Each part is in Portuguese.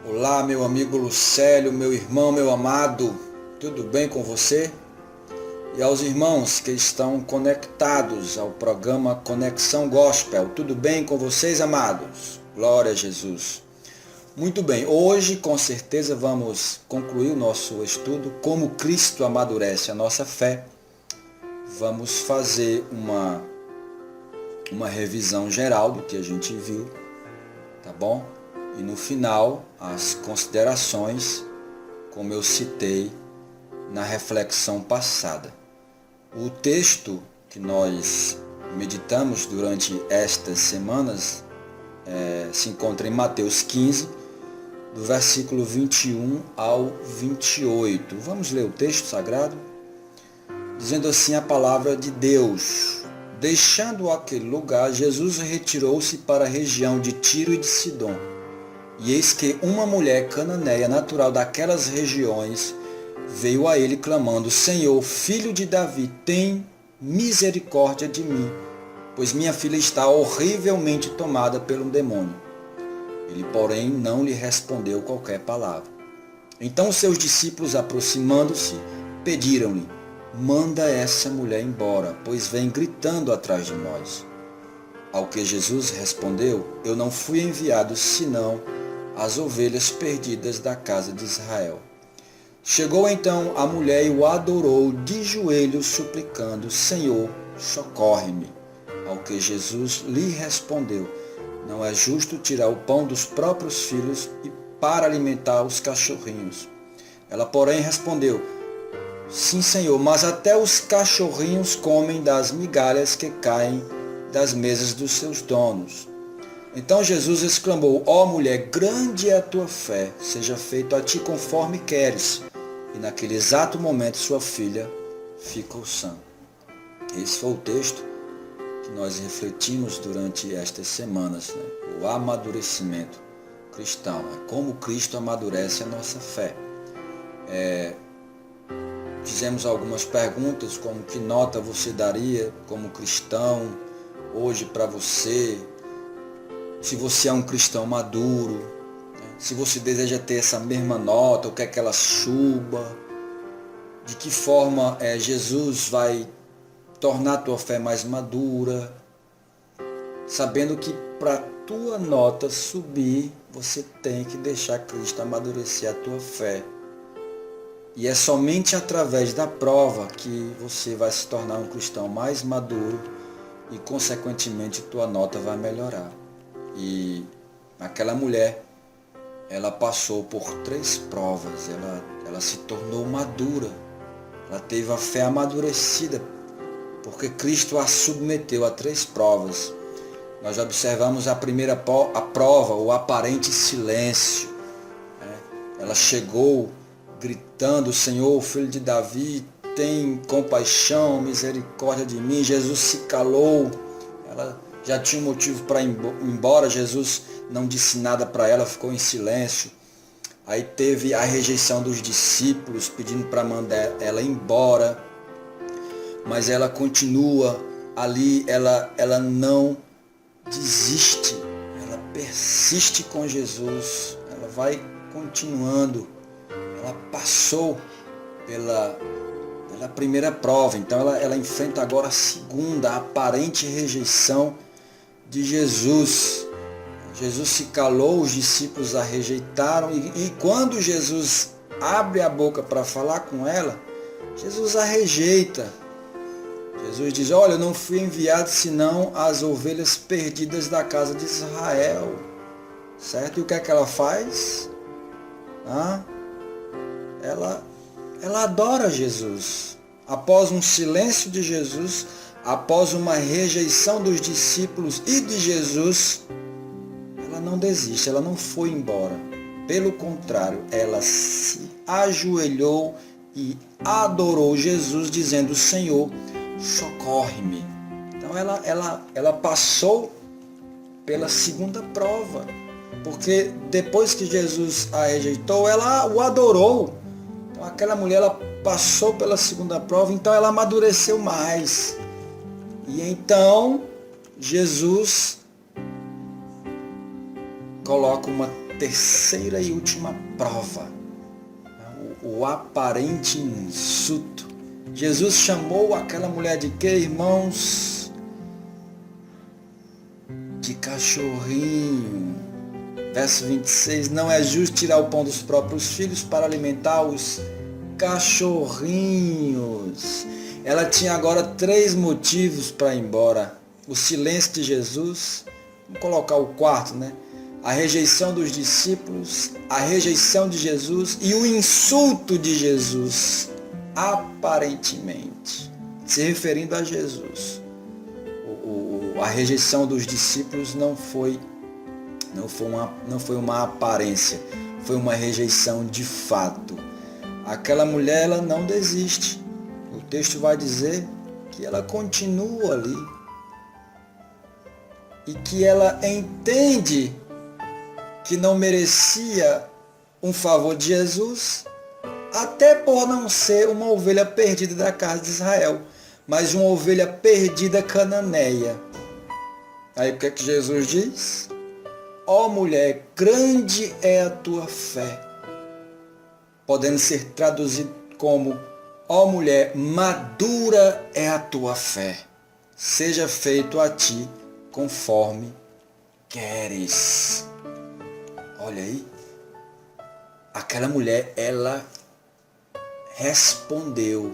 Olá, meu amigo Lucélio, meu irmão, meu amado, tudo bem com você? E aos irmãos que estão conectados ao programa Conexão Gospel, tudo bem com vocês, amados? Glória a Jesus. Muito bem, hoje com certeza vamos concluir o nosso estudo Como Cristo Amadurece a Nossa Fé. Vamos fazer uma revisão geral do que a gente viu, tá bom? E no final, as considerações, como eu citei na reflexão passada. O texto que nós meditamos durante estas semanas se encontra em Mateus 15, do versículo 21 ao 28. Vamos ler o texto sagrado? Dizendo assim a palavra de Deus. Deixando aquele lugar, Jesus retirou-se para a região de Tiro e de Sidom. E eis que uma mulher cananeia, natural daquelas regiões, veio a ele clamando: Senhor, filho de Davi, tem misericórdia de mim, pois minha filha está horrivelmente tomada pelo demônio. Ele, porém, não lhe respondeu qualquer palavra. Então seus discípulos, aproximando-se, pediram-lhe: manda essa mulher embora, pois vem gritando atrás de nós. Ao que Jesus respondeu: eu não fui enviado senão as ovelhas perdidas da casa de Israel. Chegou então a mulher e o adorou de joelhos, suplicando: Senhor, socorre-me. Ao que Jesus lhe respondeu: não é justo tirar o pão dos próprios filhos e para alimentar os cachorrinhos. Ela, porém, respondeu: sim, Senhor, mas até os cachorrinhos comem das migalhas que caem das mesas dos seus donos. Então Jesus exclamou: ó mulher, grande é a tua fé, seja feito a ti conforme queres. E naquele exato momento sua filha ficou sã. Esse foi o texto que nós refletimos durante estas semanas, né? O amadurecimento cristão, como Cristo amadurece a nossa fé. Fizemos algumas perguntas, como que nota você daria como cristão hoje para você, se você é um cristão maduro, né? Se você deseja ter essa mesma nota, ou quer que ela suba, de que forma Jesus vai tornar a tua fé mais madura, sabendo que para a tua nota subir, você tem que deixar Cristo amadurecer a tua fé. E é somente através da prova que você vai se tornar um cristão mais maduro e, consequentemente, tua nota vai melhorar. E aquela mulher, ela passou por 3 provas, ela se tornou madura, ela teve a fé amadurecida, porque Cristo a submeteu a 3 provas. Nós observamos a primeira prova, o aparente silêncio. Ela chegou gritando: Senhor, filho de Davi, tem compaixão, misericórdia de mim. Jesus se calou, ela já tinha um motivo para ir embora, Jesus não disse nada para ela, ficou em silêncio. Aí teve a rejeição dos discípulos, pedindo para mandar ela embora, mas ela continua ali, ela não desiste, ela persiste com Jesus, ela vai continuando. Ela passou pela primeira prova, então ela enfrenta agora a segunda, a aparente rejeição de Jesus. Jesus se calou, os discípulos a rejeitaram, e quando Jesus abre a boca para falar com ela, Jesus a rejeita. Jesus diz: olha, eu não fui enviado senão as ovelhas perdidas da casa de Israel. Certo? E o que é que ela faz? Ela adora Jesus. Após um silêncio de Jesus, após uma rejeição dos discípulos e de Jesus, ela não desiste, ela não foi embora. Pelo contrário, ela se ajoelhou e adorou Jesus, dizendo: Senhor, socorre-me. Então ela passou pela segunda prova, porque depois que Jesus a rejeitou, ela o adorou. Então aquela mulher, ela passou pela segunda prova, então ela amadureceu mais. E então Jesus coloca uma terceira e última prova, o aparente insulto. Jesus chamou aquela mulher de quê, irmãos? De cachorrinho. Verso 26, não é justo tirar o pão dos próprios filhos para alimentar os cachorrinhos. Ela tinha agora 3 motivos para ir embora. O silêncio de Jesus, vamos colocar o quarto, né? A rejeição dos discípulos, a rejeição de Jesus e o insulto de Jesus, aparentemente, se referindo a Jesus. A rejeição dos discípulos não foi uma aparência, foi uma rejeição de fato. Aquela mulher, ela não desiste. O texto vai dizer que ela continua ali e que ela entende que não merecia um favor de Jesus, até por não ser uma ovelha perdida da casa de Israel, mas uma ovelha perdida cananeia. Aí o que é que Jesus diz? Ó mulher, grande é a tua fé. Podendo ser traduzido como, ó mulher, madura é a tua fé. Seja feito a ti conforme queres. Olha aí. Aquela mulher, ela respondeu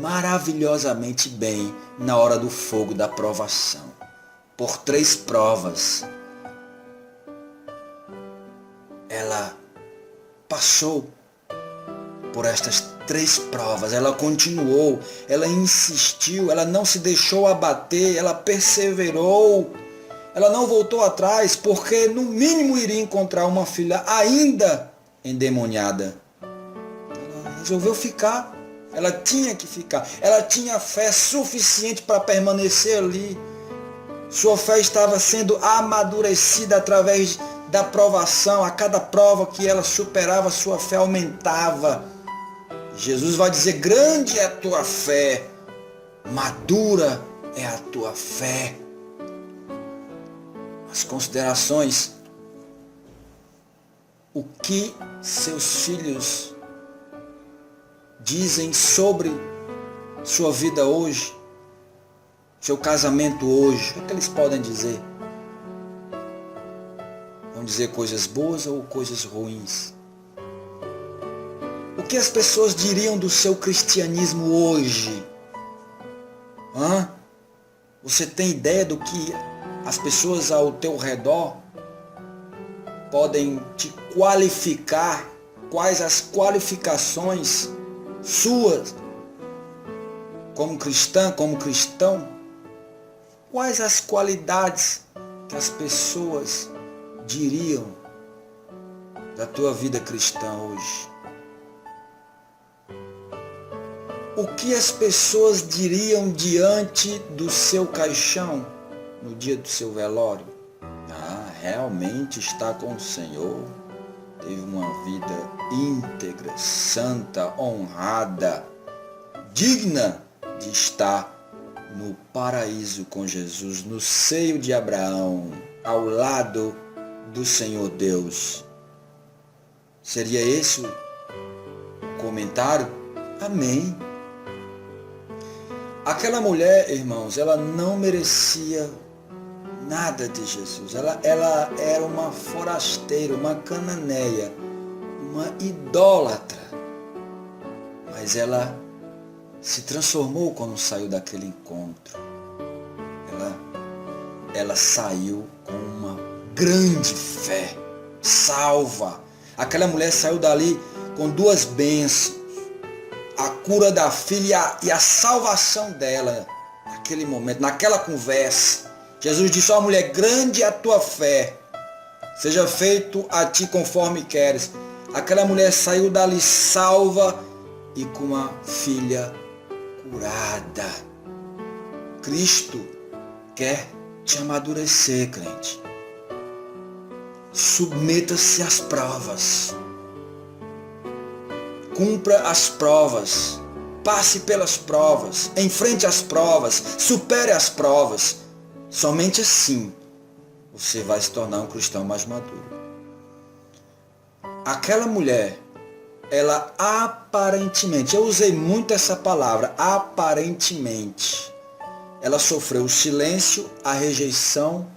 maravilhosamente bem na hora do fogo da provação. Por 3 provas. Ela passou por estas 3 provas, ela continuou, ela insistiu, ela não se deixou abater, ela perseverou, ela não voltou atrás, porque no mínimo iria encontrar uma filha ainda endemoniada. Ela resolveu ficar, ela tinha que ficar, ela tinha fé suficiente para permanecer ali. Sua fé estava sendo amadurecida através da provação. A cada prova que ela superava, sua fé aumentava. Jesus vai dizer, grande é a tua fé, madura é a tua fé. As considerações. O que seus filhos dizem sobre sua vida hoje? Seu casamento hoje? O que eles podem dizer? Vão dizer coisas boas ou coisas ruins? O que as pessoas diriam do seu cristianismo hoje? Você tem ideia do que as pessoas ao teu redor podem te qualificar? Quais as qualificações suas como cristã, como cristão? Quais as qualidades que as pessoas diriam da tua vida cristã hoje? O que as pessoas diriam diante do seu caixão no dia do seu velório? Realmente está com o Senhor, teve uma vida íntegra, santa, honrada, digna de estar no paraíso com Jesus, no seio de Abraão, ao lado do Senhor Deus. Seria esse o comentário? Amém. Aquela mulher, irmãos, ela não merecia nada de Jesus. Ela era uma forasteira, uma cananeia, uma idólatra. Mas ela se transformou quando saiu daquele encontro. Ela saiu com uma grande fé, salva. Aquela mulher saiu dali com 2 bênçãos. A cura da filha e a salvação dela, naquele momento, naquela conversa. Jesus disse, ó mulher, grande é a tua fé, seja feito a ti conforme queres. Aquela mulher saiu dali salva e com uma filha curada. Cristo quer te amadurecer, crente. Submeta-se às provas. Cumpra as provas, passe pelas provas, enfrente as provas, supere as provas. Somente assim você vai se tornar um cristão mais maduro. aquela mulher, ela aparentemente, eu usei muito essa palavra, aparentemente, ela sofreu o silêncio, a rejeição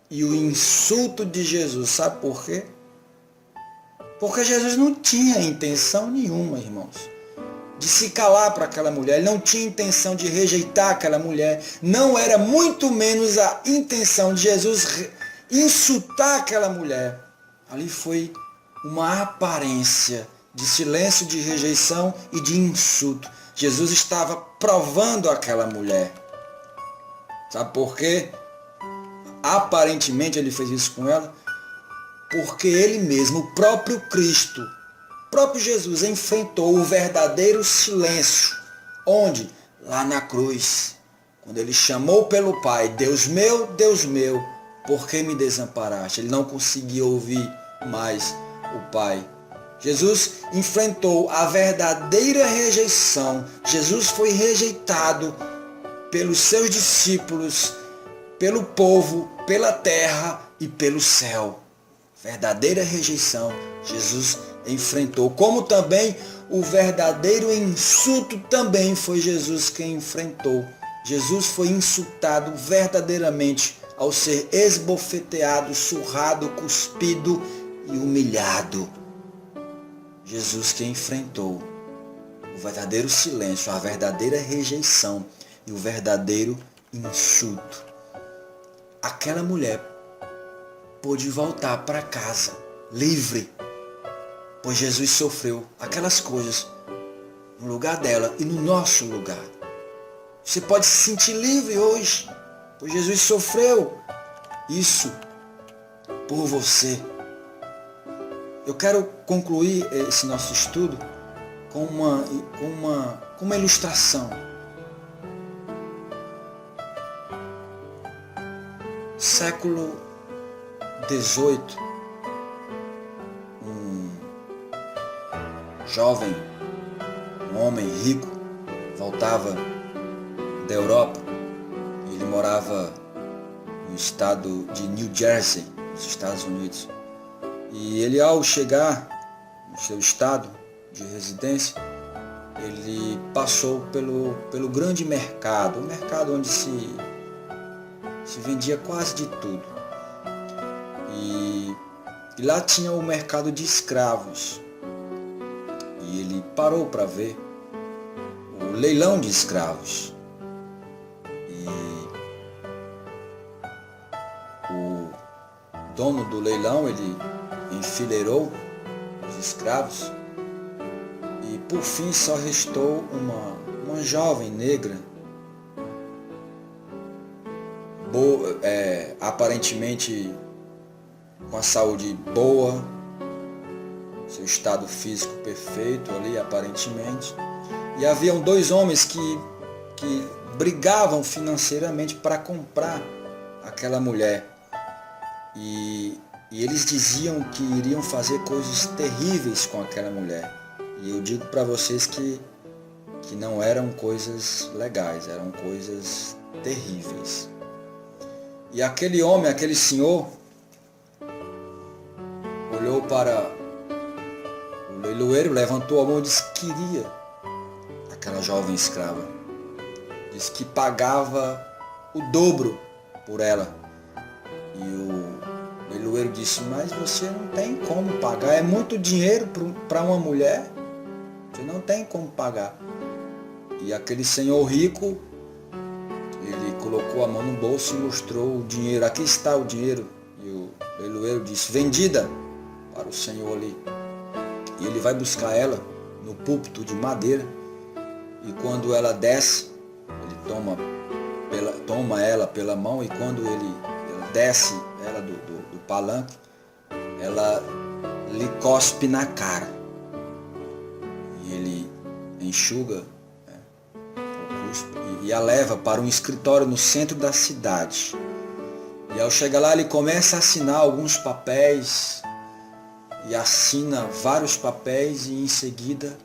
e o insulto de Jesus. Sabe por quê? Porque Jesus não tinha intenção nenhuma, irmãos, de se calar para aquela mulher. Ele não tinha intenção de rejeitar aquela mulher. Não era muito menos a intenção de Jesus insultar aquela mulher. Ali foi uma aparência de silêncio, de rejeição e de insulto. Jesus estava provando aquela mulher. Sabe por quê? Aparentemente ele fez isso com ela, porque ele mesmo, o próprio Cristo, o próprio Jesus, enfrentou o verdadeiro silêncio. Onde? Lá na cruz. Quando ele chamou pelo Pai, Deus meu, por que me desamparaste? Ele não conseguia ouvir mais o Pai. Jesus enfrentou a verdadeira rejeição. Jesus foi rejeitado pelos seus discípulos, pelo povo, pela terra e pelo céu. Verdadeira rejeição Jesus enfrentou, como também o verdadeiro insulto também foi Jesus quem enfrentou. Jesus foi insultado verdadeiramente ao ser esbofeteado, surrado, cuspido e humilhado. Jesus que enfrentou o verdadeiro silêncio, a verdadeira rejeição e o verdadeiro insulto. Aquela mulher pôde voltar para casa livre, pois Jesus sofreu aquelas coisas no lugar dela e no nosso lugar. Você pode se sentir livre hoje, pois Jesus sofreu isso por você. Eu quero concluir esse nosso estudo com uma ilustração. Século XVIII, um jovem, um homem rico, voltava da Europa. Ele morava no estado de New Jersey, nos Estados Unidos. E ele, ao chegar no seu estado de residência, ele passou pelo grande mercado, o mercado onde se vendia quase de tudo. E lá tinha o mercado de escravos. E ele parou para ver o leilão de escravos. E o dono do leilão, ele enfileirou os escravos. E por fim só restou uma jovem negra, aparentemente com a saúde boa, seu estado físico perfeito ali, aparentemente. E haviam dois homens que brigavam financeiramente para comprar aquela mulher. E eles diziam que iriam fazer coisas terríveis com aquela mulher. E eu digo para vocês que não eram coisas legais, eram coisas terríveis. E aquele homem, aquele senhor, olhou para o leiloeiro, levantou a mão e disse que queria aquela jovem escrava. Disse que pagava o dobro por ela. E o leiloeiro disse, mas você não tem como pagar, é muito dinheiro para uma mulher, você não tem como pagar. E aquele senhor rico, ele colocou a mão no bolso e mostrou o dinheiro. Aqui está o dinheiro. E o leiloeiro disse, vendida para o senhor ali. E ele vai buscar ela no púlpito de madeira. E quando ela desce, ele toma ela pela mão. E quando ele desce ela do palanque, ela lhe cospe na cara. E ele enxuga e a leva para um escritório no centro da cidade. E ao chegar lá, ele começa a assinar alguns papéis, e assina vários papéis, e em seguida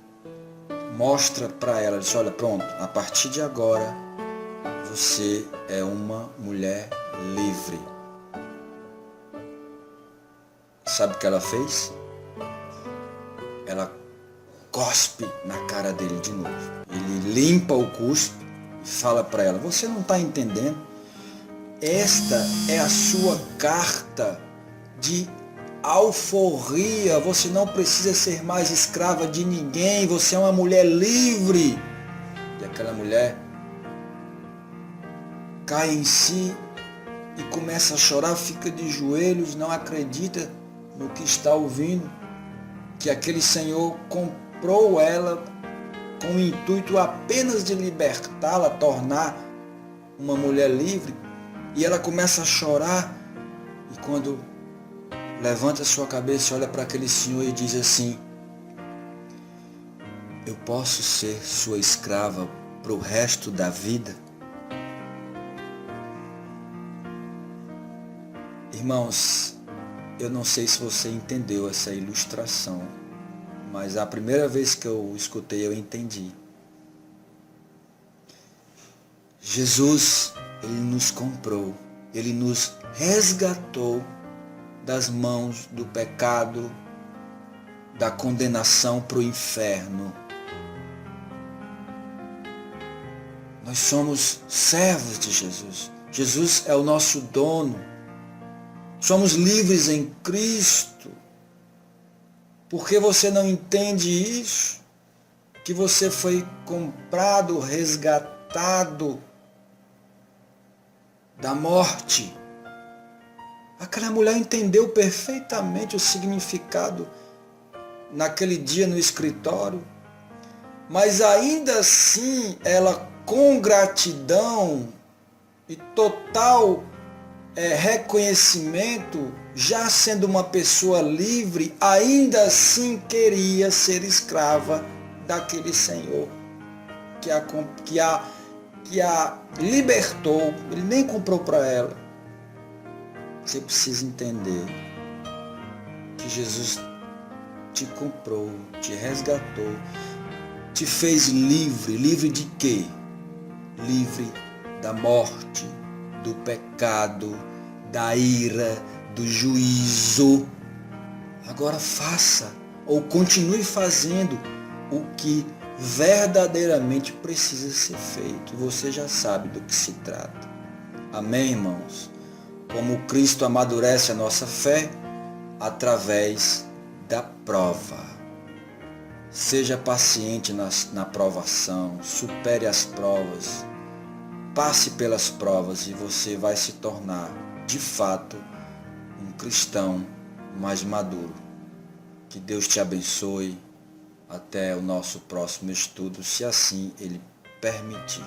mostra para ela, diz, olha, pronto, a partir de agora você é uma mulher livre. Sabe o que ela fez? ela cospe na cara dele de novo. Ele limpa o cuspe e fala para ela: você não está entendendo? Esta é a sua carta de alforria. Você não precisa ser mais escrava de ninguém. Você é uma mulher livre. E aquela mulher cai em si e começa a chorar, fica de joelhos, não acredita no que está ouvindo, que aquele Senhor comprou ela com o intuito apenas de libertá-la, tornar uma mulher livre. E ela começa a chorar, e quando levanta sua cabeça, olha para aquele Senhor e diz assim: eu posso ser sua escrava para o resto da vida? Irmãos, eu não sei se você entendeu essa ilustração, mas a primeira vez que eu escutei eu entendi. Jesus, Ele nos comprou, Ele nos resgatou das mãos do pecado, da condenação para o inferno. Nós somos servos de Jesus. Jesus é o nosso dono. Somos livres em Cristo. Por que você não entende isso? Que você foi comprado, resgatado da morte. Aquela mulher entendeu perfeitamente o significado naquele dia no escritório, mas ainda assim ela, com gratidão e total reconhecimento, já sendo uma pessoa livre, ainda assim queria ser escrava daquele Senhor que a libertou. Ele nem comprou para ela. Você precisa entender que Jesus te comprou, te resgatou, te fez livre. Livre de quê? Livre da morte, do pecado, da ira, do juízo. Agora faça ou continue fazendo o que verdadeiramente precisa ser feito. Você já sabe do que se trata. Amém, irmãos? Como Cristo amadurece a nossa fé através da prova. Seja paciente na provação, supere as provas, passe pelas provas e você vai se tornar, de fato, um cristão mais maduro. Que Deus te abençoe. Até o nosso próximo estudo, se assim Ele permitir.